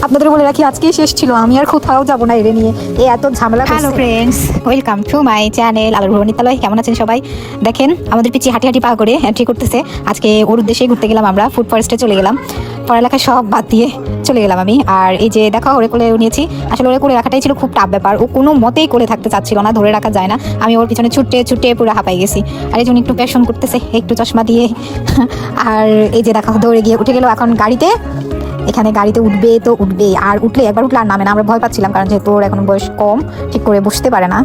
আপনাদের বলে রাখি আজকে শেষ ছিল, আমি আর কোথাও যাব না এর নিয়ে, এই এত ঝামেলা। Hello friends, welcome to my channel আলোর ভ্রমণিতালয়। কেমন আছেন সবাই? দেখেন আমাদের পিছিয়ে হাঁটি হাঁটি পা করে এন্ট্রি করতেছে। আজকে ওর উদ্দেশ্যেই ঘুরতে গেলাম, আমরা ফুড ফরেস্টে চলে গেলাম। পড়ালেখা সব বাদ দিয়ে চলে গেলাম আমি। আর এই যে দেখো ওরে কোলে নিয়েছি। আসলে ওরে কোলে রাখাটাই ছিল খুব টাফ ব্যাপার, ও কোনো মতেই কোলে থাকতে চাচ্ছিল না, ধরে রাখা যায় না। আমি ওর পিছনে ছুটে ছুটে পুরো হাঁপাই গেছি। আর এই জন্য একটু প্যাশন করতেছে, একটু চশমা দিয়ে। আর এই যে দেখো দৌড়ে গিয়ে উঠে গেল এখন গাড়িতে। এখানে গাড়িতে উঠবে তো উঠবে, আর উঠলে একবার উঠলে আর নামে না। আমরা ভয় পাচ্ছিলাম, কারণ যেহেতু ওর এখন বয়স কম, ঠিক করে বসতে পারে না,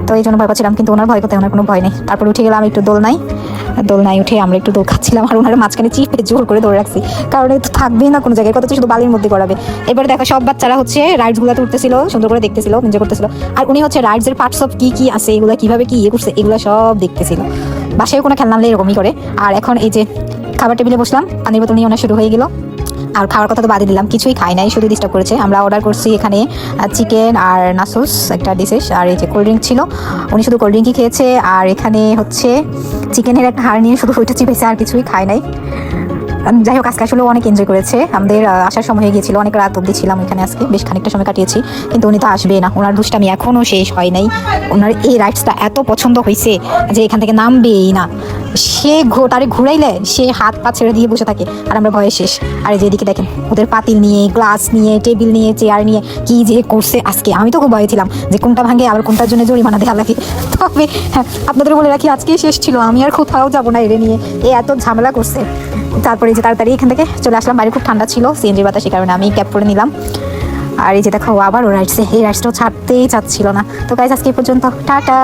তো এই জন্য ভয় পাচ্ছিলাম। কিন্তু ওনার ভয় করতে ওনার কোনো ভয় নেই। তারপর উঠে গেলাম একটু দোলনায় উঠে আমরা একটু দৌড় খাচ্ছিলাম, আর ওনার মাঝখানে চিপে জোর করে দৌড়ে রাখছি, কারণ তো থাকবেই না কোনো জায়গায়, কত শুধু বালির মধ্যে করাবে। এবারে দেখো সব বাচ্চারা হচ্ছে রাইডসগুলোতে উঠতেছিল, সুন্দর করে দেখতেছিল, এনজয় করতেছিল। আর উনি হচ্ছে রাইডসের পার্টস অফ কি আছে, এগুলো কিভাবে কি ইয়ে করছে, এগুলো সব দেখতেছিল। বাসায় কোনো খেলনা আনলে এরকমই করে। আর এখন এই যে খাবার টেবিলে বসলাম, পানির বোতল নিয়ে ওনার শুরু হয়ে গেল। আর খাওয়ার কথা তো বাদে দিলাম, কিছুই খাই নাই, শুধু ডিস্টার্ব করেছে। আমরা অর্ডার করছি এখানে চিকেন আর নাসুস একটা ডিশেস, আর এই যে কোল্ড ড্রিঙ্ক ছিল, উনি শুধু কোল্ড ড্রিঙ্কই খেয়েছে। আর এখানে হচ্ছে চিকেনের একটা হাড় নিয়ে শুধু ওইটা চিপেছে, আর কিছুই খাই নাই। যাই হোক, আজকে আসলে অনেক এনজয় করেছে। আমাদের আসার সময় হয়ে গিয়েছিল, অনেক রাত অবধি ছিলাম এখানে, আজকে বেশ খানিকটা সময় কাটিয়েছি। কিন্তু উনি তো আসবে না, ওনার দুষ্টামি এখনও শেষ হয় নাই। ওনার এই রাইডসটা এত পছন্দ হয়েছে যে এখান থেকে নামবেই না। সে তারে ঘুরাইলে সে হাত পা ছেড়ে দিয়ে বসে থাকে, আর আমরা ভয়ে শেষ। আর যেদিকে দেখেন ওদের পাতিল নিয়ে, গ্লাস নিয়ে, টেবিল নিয়ে, চেয়ার নিয়ে কি যে করছে আজকে। আমি তো খুব ভয়ে ছিলাম যে কোনটা ভাঙে আবার কোনটার জন্য জরিমানা দেওয়া লাগে। তবে হ্যাঁ, আপনাদের বলে রাখি আজকে শেষ ছিল, আমি আর কোথাও যাব না এর নিয়ে, এই এত ঝামেলা করছে। তারপরে এই যে তাড়াতাড়ি এখান থেকে চলে আসলাম, বাইরে খুব ঠান্ডা ছিল, সিএনজির বাতাস, সেই কারণে আমি ক্যাব করে নিলাম। আর এই যে দেখো আবার ও রাইডসে, এই রাইডসটাও ছাড়তেই চাচ্ছিল না। তো গাইজ আজকে এই পর্যন্ত, টাটা।